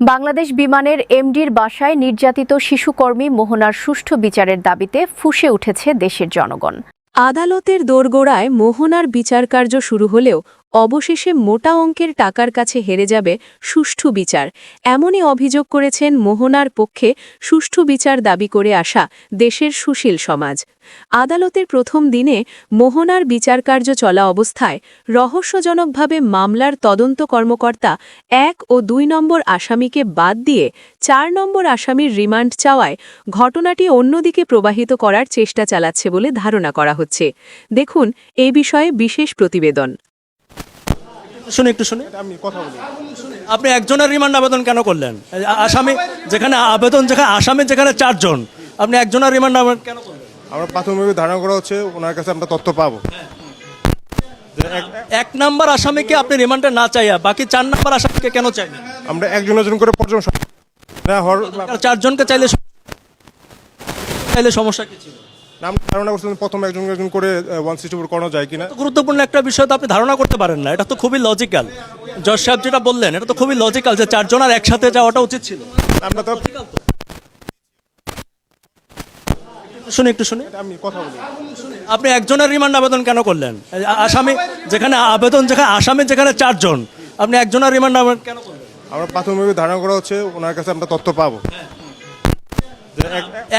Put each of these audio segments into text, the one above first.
বাংলাদেশ বিমানের এমডির বাসায় নির্যাতিত শিশুকর্মী মোহনার সুষ্ঠু বিচারের দাবিতে ফুঁসে উঠেছে দেশের জনগণ। আদালতের দোরগোড়ায় মোহনার বিচারকার্য শুরু হলেও অবশেষে মোটা অঙ্কের টাকার কাছে হেরে যাবে সুষ্ঠু বিচার, এমনই অভিযোগ করেছেন মোহনার পক্ষে সুষ্ঠু বিচার দাবি করে আসা দেশের সুশীল সমাজ। আদালতের প্রথম দিনে মোহনার বিচারকার্য চলা অবস্থায় রহস্যজনকভাবে মামলার তদন্ত কর্মকর্তা ১ ও ২ নম্বর আসামিকে বাদ দিয়ে ৪ নম্বর আসামির রিমান্ড চাওয়ায় ঘটনাটি অন্যদিকে প্রবাহিত করার চেষ্টা চালাচ্ছে বলে ধারণা করা হচ্ছে। দেখুন এই বিষয়ে বিশেষ প্রতিবেদন। একটু শুনে আমি কথা বলি। আপনি একজনের রিমান্ড আবেদন কেন করলেন? আসামি যেখানে আসামি যেখানে ৪ জন, আপনি একজনের রিমান্ড আবেদন কেন করলেন? আমরা প্রাথমিকভাবে ধারণা করা হচ্ছে ওনার কাছে আমরা তথ্য পাবো। ১ নম্বর আসামিকে আপনি রিমান্ডে না চাইয়া বাকি ৪ নম্বর আসামিকে কেন চাইলেন? আমরা একজন করে পর্যন্ত ৪ জনকে চাইলে সমস্যা কি ছিল? আমরা ধারণা করছিলাম প্রথম একজন করে 164 করানো যায় কিনা। গুরুত্বপূর্ণ একটা বিষয় তো আপনি ধারণা করতে পারেন না, এটা তো খুবই লজিক্যাল। জজ সাহেব যেটা বললেন এটা তো খুবই লজিক্যাল যে ৪ জন আর একসাথে যাওয়াটা উচিত ছিল। আমরা তো একটু শুনে আমি কথা বলি। আপনি একজনের রিমান্ড আবেদন কেন করলেন? আসামি যেখানে আসামি যেখানে ৪ জন, আপনি একজনের রিমান্ড আবেদন কেন করলেন? আমরা প্রাথমিকভাবে ধারণা করা হচ্ছে ওনার কাছে আমরা তথ্য পাবো।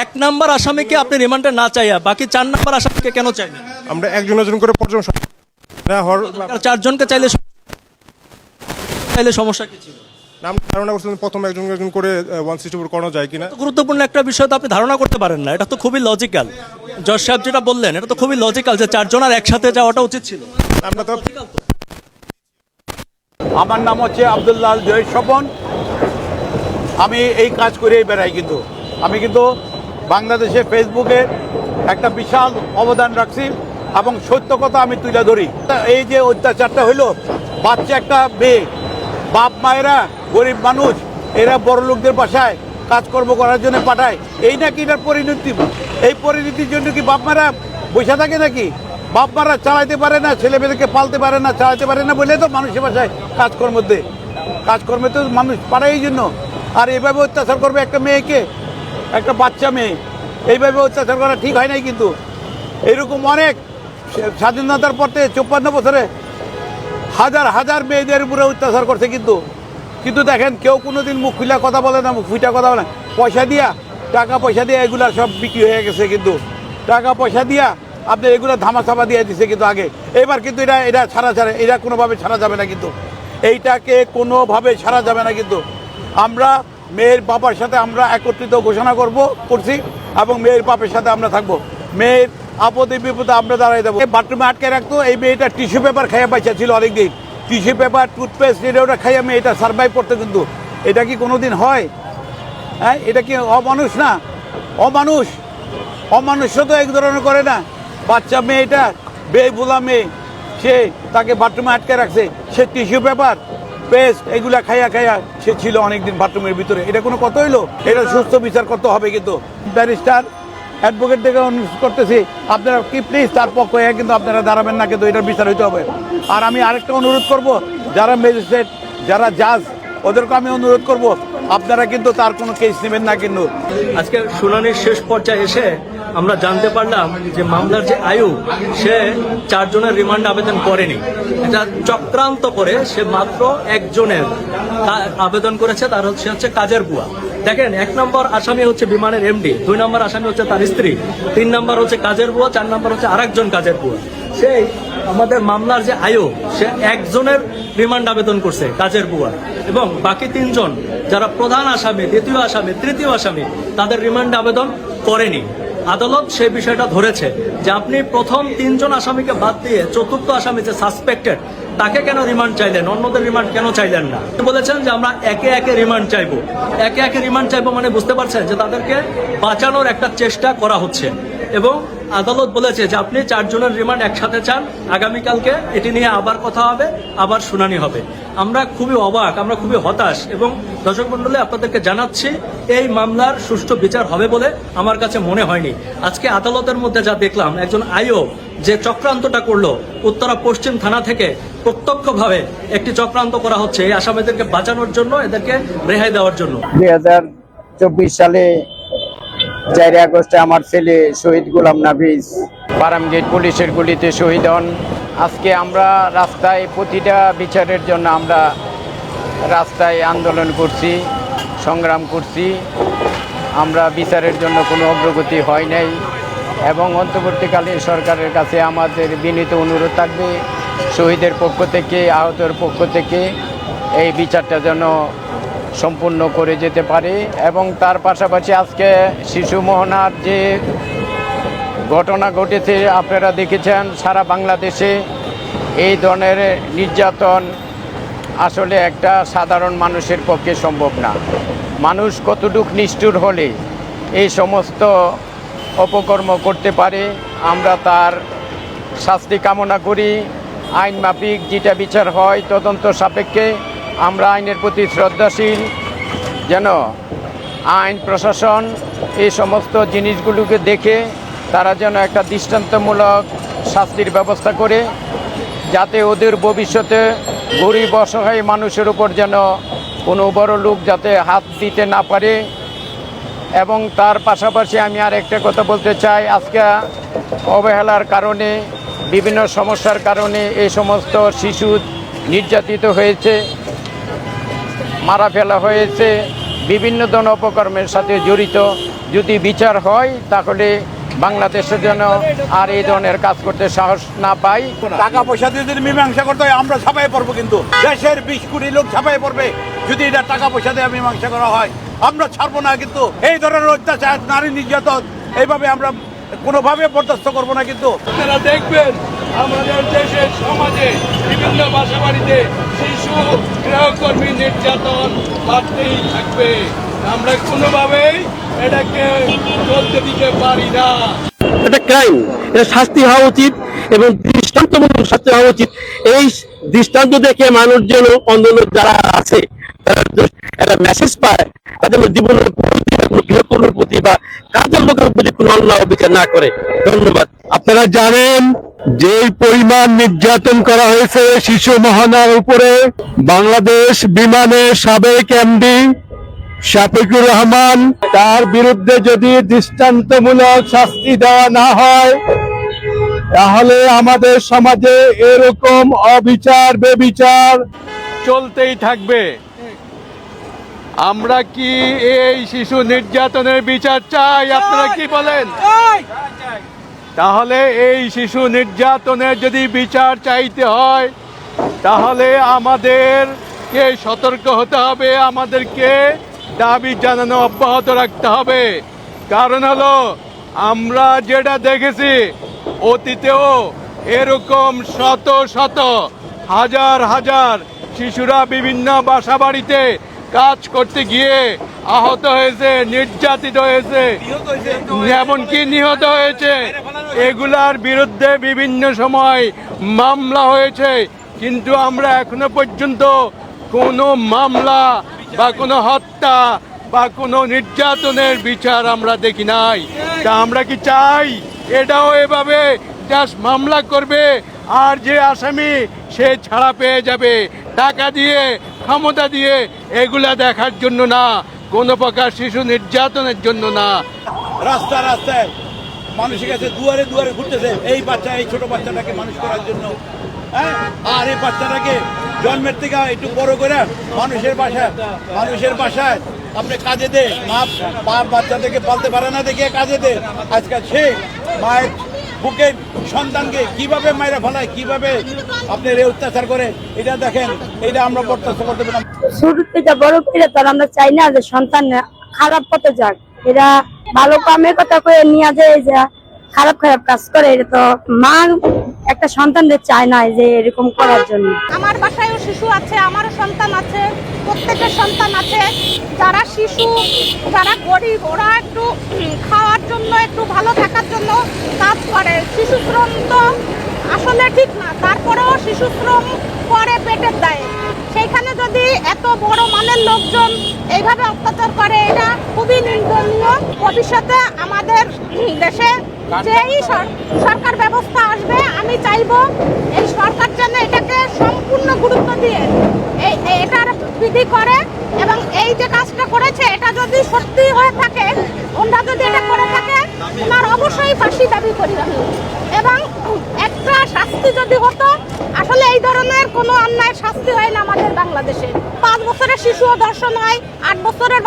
১ নম্বর আসামিকে আপনি রিমান্ডে না চাইয়া বাকি ৪ নম্বর আসামিকে কেন চাইলেন? আমরা একজন করে পর্যন্ত ৪ জনকে চাইলে সমস্যা কি ছিল? আমরা ধারণা করছিলাম প্রথম একজন করে 164 করানো যায় কিনা। গুরুত্বপূর্ণ একটা বিষয় তো আপনি ধারণা করতে পারেন না, এটা তো খুবই লজিক্যাল। জজ সাহেব যেটা বললেন এটা তো খুবই লজিক্যাল যে ৪ জন আর একসাথে যাওয়াটা উচিত ছিল। আমরা তো আমার নাম হচ্ছে আব্দুল্লাহ জহির স্বপন। আমি এই কাজ করেই বেড়াই, কিন্তু আমি বাংলাদেশে ফেসবুকে একটা বিশাল অবদান রাখছি এবং সত্য কথা আমি তুলে ধরি। এই যে অত্যাচারটা হইলো, বাচ্চা একটা মেয়ে, বাপ মায়েরা গরিব মানুষ, এরা বড় লোকদের বাসায় কাজকর্ম করার জন্য পাঠায়, এই নাকি এটার পরিণতি। এই পরিণতির জন্য কি বাপ মারা বসে থাকে নাকি? বাপ মারা চালাইতে পারে না, ছেলেমেয়েদেরকে পালতে পারে না, চালাতে পারে না বলে তো মানুষের বাসায় কাজকর্মে তো মানুষ পারে এই জন্য। আর এইভাবে অত্যাচার করবে একটা মেয়েকে, একটা বাচ্চা মেয়ে, এইভাবে অত্যাচার করা ঠিক হয় নাই। কিন্তু এরকম অনেক স্বাধীনতার পর থেকে ৫৪ বছরে হাজার হাজার মেয়েদের উপরে অত্যাচার করছে। কিন্তু দেখেন কেউ কোনোদিন মুখ খুলে কথা বলে না, মুখ ফুটা কথা বলে না। টাকা পয়সা দিয়ে এগুলা সব বিক্রি হয়ে গেছে। কিন্তু টাকা পয়সা দিয়া আপনি এগুলো ধামাচাপা দিয়ে দিচ্ছে। কিন্তু আগে এবার কিন্তু এটা এটা কোনোভাবে ছাড়া যাবে না। কিন্তু এইটাকে কোনোভাবে ছাড়া যাবে না। কিন্তু আমরা মেয়ের বাবার সাথে আমরা একত্রিত ঘোষণা করছি এবং মেয়ের বাপের সাথে আমরা থাকবো। মেয়ের আপদে বিপদে আমরা দাঁড়াই দেবো। বাথরুমে আটকে রাখতো, এই মেয়েটা টিস্যু পেপার খাইয়া পাইছা ছিল অনেকদিন। টিস্যু পেপার, টুথপেস্ট ওটা খাইয়া মেয়েটা সার্ভাইভ করতো। কিন্তু এটা কি কোনোদিন হয়? হ্যাঁ, এটা কি অমানুষ না? অমানুষ্য তো এক ধরনের করে না। বাচ্চা মেয়েটা বেভুলা মেয়ে, তাকে বাথরুমে আটকে রাখছে, সে টিস্যু পেপার পেস্ট এগুলা খাইয়া সে ছিল অনেকদিন বাথরুমের ভিতরে। এটা কোনো কথা হইলো? এটা সুস্থ বিচার করতে হবে। কিন্তু ব্যারিস্টার অ্যাডভোকেট থেকে অনুরোধ করতেছি, আপনারা কি প্লিজ তার পক্ষে কিন্তু আপনারা দাঁড়াবেন না, কিন্তু এটার বিচার হইতে হবে। আর আমি আরেকটা অনুরোধ করব, যারা ম্যাজিস্ট্রেট, যারা জাজ, ওদেরকে আমি অনুরোধ করব, আপনারা কিন্তু তার কোনো কেস নেবেন না। কিন্তু আজকে শুনানির শেষ পর্যায়ে এসে আমরা জানতে পারলাম যে মামলার যে আয়ু, সে ৪ জনের রিমান্ড আবেদন করেনি। এটা চক্রান্ত করে সে মাত্র একজনের আবেদন করেছে, তার হচ্ছে কাজের বুয়া। দেখেন, ১ নম্বর আসামি হচ্ছে বিমানের এমডি, ২ নম্বর আসামি হচ্ছে তার স্ত্রী, ৩ নম্বর হচ্ছে কাজের বুয়া, ৪ নম্বর হচ্ছে আরেকজন কাজের বুয়া। সেই আমাদের মামলার যে আয়ু, সে একজনের রিমান্ড আবেদন করছে, কাজের বুয়া, এবং বাকি ৩ জন যারা প্রধান আসামি, দ্বিতীয় আসামি, তৃতীয় আসামি, তাদের রিমান্ড আবেদন করেনি। আদালত সেই বিষয়টা ধরেছে যে আপনি প্রথম ৩ জন আসামিকে বাদ দিয়ে চতুর্থ আসামি যে সাসপেক্টেড, তাকে কেন রিমান্ড চাইলেন, অন্যদের রিমান্ড কেন চাইলেন না? বলেছেন যে আমরা একে একে রিমান্ড চাইবো, মানে বুঝতে পারছেন যে তাদেরকে বাঁচানোর একটা চেষ্টা করা হচ্ছে। এবং আদালত বলেছে যে আপনি ৪ জনের রিমান্ড একসাথে চান, আগামীকালকে এটি নিয়ে আবার কথা হবে, আবার শুনানি হবে। আমরা খুবই অবাক, আমরা খুবই হতাশ, এবং দর্শক মণ্ডলী আপনাদেরকে জানাচ্ছি এই মামলার সুষ্ঠু বিচার হবে বলে আমার কাছে মনে হয়নি। আজকে আদালতের মধ্যে যা দেখলাম, একজন আইও যে চক্রান্তটা করলো উত্তরা পশ্চিম থানা থেকে প্রত্যক্ষভাবে একটি চক্রান্ত করা হচ্ছে এই আসামিদেরকে বাঁচানোর জন্য, এদেরকে রেহাই দেওয়ার জন্য। 2024 সালে 4 আগস্টে আমার ছেলে শহীদ গোলাম নাফিস ফার্মগেট পুলিশের গুলিতে শহীদ হন। আজকে আমরা রাস্তায় প্রতিটা বিচারের জন্য আমরা রাস্তায় আন্দোলন করছি, সংগ্রাম করছি। আমরা বিচারের জন্য কোনো অগ্রগতি হয় নাই এবং অন্তর্বর্তীকালীন সরকারের কাছে আমাদের বিনীত অনুরোধ থাকবে শহীদের পক্ষ থেকে, আহতের পক্ষ থেকে এই বিচারটা যেন সম্পূর্ণ করে যেতে পারে। এবং তার পাশাপাশি আজকে শিশু মোহনার যে ঘটনা ঘটেছে আপনারা দেখেছেন, সারা বাংলাদেশে এই ধরনের নির্যাতন আসলে একটা সাধারণ মানুষের পক্ষে সম্ভব না। মানুষ কতটুকু নিষ্ঠুর হলে এই সমস্ত অপকর্ম করতে পারে, আমরা তার শাস্তি কামনা করি। আইন মাফিক যেটা বিচার হয় তদন্ত সাপেক্ষে আমরা আইনের প্রতি শ্রদ্ধাশীল, যেন আইন প্রশাসন এই সমস্ত জিনিসগুলোকে দেখে তারা যেন একটা দৃষ্টান্তমূলক শাস্তির ব্যবস্থা করে, যাতে ওদের ভবিষ্যতে গরিব অসহায় মানুষের উপর যেন কোনো বড় লোক যাতে হাত দিতে না পারে। এবং তার পাশাপাশি আমি আর একটা কথা বলতে চাই, আজকে অবহেলার কারণে, বিভিন্ন সমস্যার কারণে এই সমস্ত শিশু নির্যাতিত হয়েছে, মারা ফেলা হয়েছে, বিভিন্ন ধরনের অপকর্মের সাথে জড়িত। যদি বিচার হয় তাহলে বাংলাদেশের জন্য আর এই ধরনের কাজ করতে সাহস না পাই। টাকা পয়সা দিয়ে যদি মীমাংসা করতে হয় আমরা ছাপাই পড়বো, কিন্তু দেশের 20 কোটি লোক ছাপাই পড়বে যদি এটা টাকা পয়সা দিয়ে মীমাংসা করা হয়। আমরা ছাড়বো না, কিন্তু এই ধরনের অত্যাচার, নারী নির্যাতন এইভাবে আমরা কোনোভাবে বরদাস্ত করবো না। কিন্তু আপনারা দেখবেন আমাদের দেশের সমাজে বিভিন্ন বাসা বাড়িতে শিশু গৃহকর্মী নির্যাতন বাড়তেই থাকবে। আমরা কোনোভাবেই এটাকে চলতে দিতে পারি না। এটা ক্রাইম, এটা শাস্তি হওয়া উচিত এবং দৃষ্টান্তমূলক শাস্তি হওয়া উচিত। এই দৃষ্টান্ত দেখে মানুষ যেন অন্যান্য যারা আছে তারা একটা মেসেজ পায়, তাদের জীবনের প্রতি, গৃহকর্মীর প্রতি বা কাজের লোকের প্রতি কোনো অন্যায় বিচার না করে। ধন্যবাদ। আপনারা জানেন যে পরিমাণ নির্যাতন করা হয়েছে শিশু মোহনার উপরে, বাংলাদেশ বিমানের সাবেক এমডি শাফিকুর রহমান, তার বিরুদ্ধে যদি দৃষ্টান্তমূলক শাস্তি দেওয়া না হয় তাহলে আমাদের সমাজে এরকম অবিচার, বেবিচার চলতেই থাকবে। আমরা কি এই শিশু নির্যাতনের বিচার চাই? আপনারা কি বলেন? তাহলে এই শিশু নির্যাতনের যদি বিচার চাইতে হয় তাহলে আমাদেরকে সতর্ক হতে হবে, আমাদেরকে দাবি জানানো অব্যাহত রাখতে হবে। কারণ হলো আমরা যেটা দেখেছি অতীতেও এরকম শত শত হাজার হাজার শিশুরা বিভিন্ন বাসা বাড়িতে কাজ করতে গিয়ে আহত হয়েছে, নির্যাতিত হয়েছে, এমনকি নিহত হয়েছে। এগুলার বিরুদ্ধে বিভিন্ন সময় মামলা হয়েছে, কিন্তু আমরা এখনো পর্যন্ত কোনো মামলা বা কোনো হত্যা বা কোনো নির্যাতনের বিচার আমরা দেখি নাই। তা আমরা কি চাই এটাও এভাবে জাস্ট মামলা করবে আর যে আসামি সে ছাড়া পেয়ে যাবে টাকা দিয়ে, ক্ষমতা দিয়ে? এগুলা দেখার জন্য না, কোনো প্রকার শিশু নির্যাতনের জন্য না। রাস্তা রাস্তায় মানুষের কাছে দুয়ারে দুয়ারে ঘুরতেছে এই বাচ্চা, এই ছোট বাচ্চাটাকে মানুষ করার জন্য। হ্যাঁ, আর এই বাচ্চাটাকে জন্মের থেকে একটু বড় করে মানুষের বাসায় আপনি কাজে দে, মা বাচ্চাটাকে পালতে পারে না দেখে কাজে দে। আজকাল সে মায়ের বুকের সন্তানকে কিভাবে মায়েরা ফেলায়, কিভাবে আপনার অত্যাচার করে, এটা দেখেন। এটা আমরা বরদাস্ত করতে পারি না। ছোট থেকে বড় করে তার আমরা চাই না যে সন্তান খারাপ পথে যাক। এরা ভালো কামের কথা কয়ে নিয়ে যায়, যে খারাপ খারাপ কাজ করে। এটা তো মা একটা সন্তানদের চায় না যে এরকম করার জন্য। আমার বাসায়ও শিশু আছে, আমারও সন্তান আছে, প্রত্যেকের সন্তান আছে। যারা শিশু, যারা গরিব, ওরা একটু খাওয়ার জন্য, একটু ভালো থাকার জন্য কাজ করে। শিশু শ্রম তো আসলে ঠিক না, তারপরেও শিশু শ্রম করে পেটের দায়ে। সেইখানে যদি এত বড় মানের লোকজন এইভাবে অত্যাচার করে, এটা খুবই নিন্দনীয়। ভবিষ্যতে আমাদের দেশে যেই সরকার ব্যবস্থা আসবে, আমি চাইবো এই সরকার যেন এটাকে সম্পূর্ণ গুরুত্ব দিয়ে এটার বিধি করে, এবং এই যে কাজটা করেছে এটা যদি সত্যি হয়ে থাকে, ওনারা যদি এটা করে থাকে, ওনার অবশ্যই ফাঁসি দাবি করি আমি। এবং একটা শাস্তি যদি হতো, আসলে এই ধরনের কোনো অন্যায় শাস্তি হয় না আমাদের বাংলাদেশে। 5 বছরের শিশুও ধর্ষণ হয়, 8 বছরের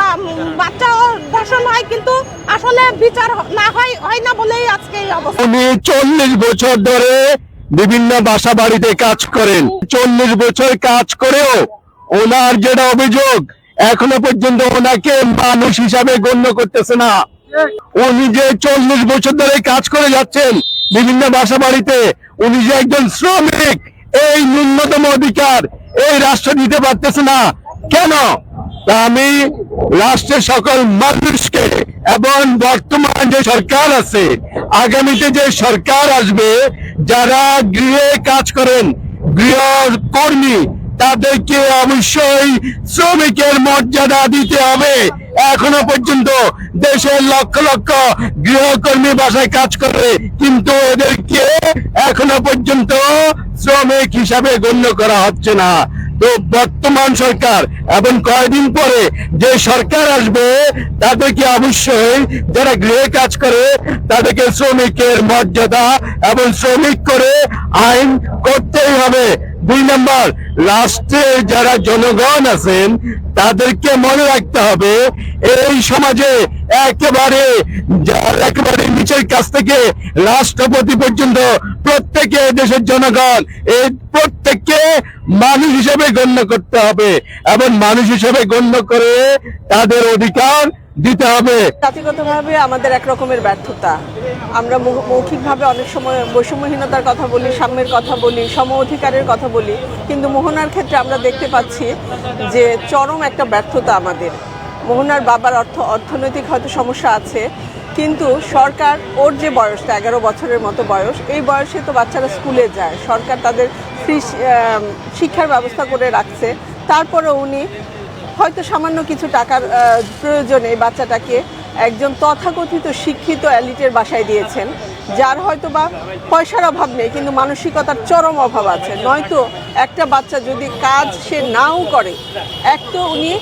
বাচ্চাও ধর্ষণ হয়, কিন্তু আসলে বিচার না হয় না বলেই আজকে এই অবস্থা। উনি 40 বছর ধরে বিভিন্ন বাসা বাড়িতে কাজ করেন। 40 বছর কাজ করেও ওনার যেটা অভিযোগ, এখনো পর্যন্ত ওনাকে মানুষ হিসাবে গণ্য করতেছে না। উনি যে 40 বছর ধরে কাজ করে যাচ্ছেন বিভিন্ন বাসা বাড়িতে, উনি যে একজন শ্রমিক, এই ন্যূনতম অধিকার এই রাষ্ট্র দিতে পারতেছে না কেন? তা আমি রাষ্ট্রের সকল মানুষকে এবং বর্তমান যে সরকার আছে, আগামীতে যে সরকার আসবে, যারা গৃহে কাজ করেন, গৃহকর্মী, তাদেরকে অবশ্যই শ্রমিকের মর্যাদা দিতে হবে। এখনো পর্যন্ত দেশের লক্ষ লক্ষ গৃহকর্মী বাসায় কাজ করে, কিন্তু এদেরকে এখনো পর্যন্ত শ্রমিক হিসাবে গণ্য করা হচ্ছে না। তো বর্তমান সরকার এবং কয়েকদিন পরে যে সরকার আসবে, তাদেরকে অবশ্যই যারা গৃহে কাজ করে তাদেরকে শ্রমিকের মর্যাদা এবং শ্রমিক করে আইন করতেই হবে। 2 নম্বর, রাষ্ট্রের যারা জনগণ আছেন তাদেরকে মনে রাখতে হবে, এই সমাজে একেবারে নিচের কাছ থেকে রাষ্ট্রপতি পর্যন্ত প্রত্যেকে দেশের জনগণ, এই প্রত্যেককে মানুষ হিসেবে গণ্য করতে হবে এবং মানুষ হিসেবে গণ্য করে তাদের অধিকার দিতে হবে। জাতিগতভাবে আমাদের এক রকমের ব্যর্থতা। আমরা মৌখিকভাবে অনেক সময় বৈষম্যহীনতার কথা বলি, সাম্যের কথা বলি, সম অধিকারের কথা বলি, কিন্তু মোহনার ক্ষেত্রে আমরা দেখতে পাচ্ছি যে চরম একটা ব্যর্থতা আমাদের। মোহনার বাবার অর্থনৈতিক হয়তো সমস্যা আছে, কিন্তু সরকার, ওর যে বয়সটা 11 বছরের মতো বয়স, এই বয়সে তো বাচ্চারা স্কুলে যায়, সরকার তাদের ফ্রি শিক্ষার ব্যবস্থা করে রাখছে। তারপরে উনি হয়তো সামান্য কিছু টাকার প্রয়োজনে এই বাচ্চাটাকে একজন তথাকথিত শিক্ষিত এলিটের বাসায় দিয়েছেন, যার হয়তো বা পয়সার অভাব নেই, কিন্তু মানসিকতার চরম অভাব আছে। নয়তো একটা বাচ্চা যদি কাজ সে নাও করে, এক তো উনি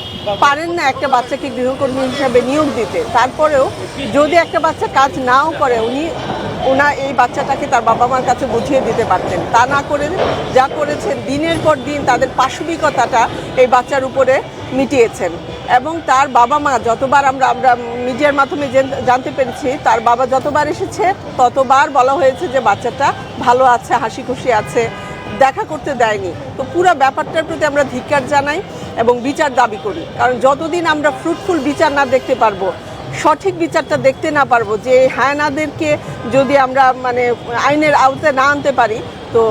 পারেন না একটা বাচ্চাকে গৃহকর্মী হিসাবে নিয়োগ দিতে, তারপরেও যদি একটা বাচ্চা কাজ নাও করে, ওনা এই বাচ্চাটাকে তার বাবা মার কাছে বুঝিয়ে দিতে পারতেন। তা না করে যা করেছেন, দিনের পর দিন তাদের পাশবিকতাটা এই বাচ্চার উপরে মিটিয়েছেন। এবং তার বাবা মা যতবার আমরা মিডিয়ার মাধ্যমে জানতে পেরেছি, তার বাবা যতবার এসেছে ততবার বলা হয়েছে যে বাচ্চাটা ভালো আছে, হাসি খুশি আছে, দেখা করতে দেয়নি। তো পুরো ব্যাপারটার প্রতি আমরা ধিক্কার জানাই এবং বিচার দাবি করি, কারণ যতদিন আমরা ফ্রুটফুল বিচার না দেখতে পারবো, সঠিক বিচারটা দেখতে না পারবো, যে হায়নাদেরকে যদি আমরা আইনের আওতায় না আনতে পারি, তো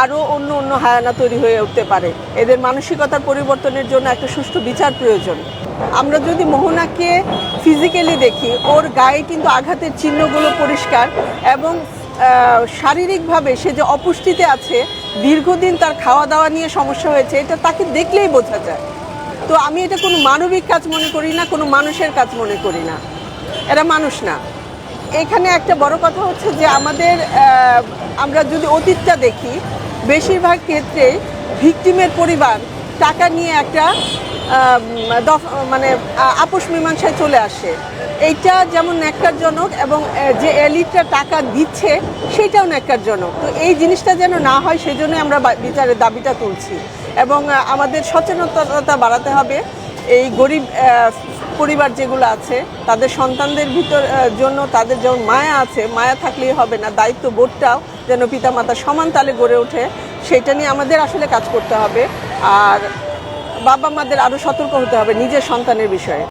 আরও অন্য হায়ানা তৈরি হয়ে উঠতে পারে। এদের মানসিকতার পরিবর্তনের জন্য একটা সুষ্ঠু বিচার প্রয়োজন। আমরা যদি মোহনাকে ফিজিক্যালি দেখি, ওর গায়ে কিন্তু আঘাতের চিহ্নগুলো পরিষ্কার, এবং শারীরিকভাবে সে যে অপুষ্টিতে আছে, দীর্ঘদিন তার খাওয়া দাওয়া নিয়ে সমস্যা হয়েছে, এটা তাকে দেখলেই বোঝা যায়। তো আমি এটা কোনো মানবিক কাজ মনে করি না, কোনো মানুষের কাজ মনে করি না, এরা মানুষ না। এখানে একটা বড় কথা হচ্ছে যে আমরা যদি অতীতটা দেখি, বেশিরভাগ ক্ষেত্রে ভিকটিমের পরিবার টাকা নিয়ে একটা আপোষ মীমাংসায় চলে আসে। এইটা যেমন ন্যাক্কারজনক, এবং যে এলিটটা টাকা দিচ্ছে সেটাও ন্যাক্কারজনক। তো এই জিনিসটা যেন না হয়, সেই জন্যই আমরা বিচারের দাবিটা তুলছি, এবং আমাদের সচেতনতা বাড়াতে হবে। এই গরিব পরিবার যেগুলো আছে, তাদের সন্তানদের জন্য তাদের যেমন মায়া আছে, মায়া থাকলেই হবে না, দায়িত্ববোধটাও যেন পিতামাতা সমান তালে গড়ে ওঠে, সেটা নিয়ে আমাদের আসলে কাজ করতে হবে। আর বাবা মাদের আরও সতর্ক হতে হবে নিজের সন্তানের বিষয়ে।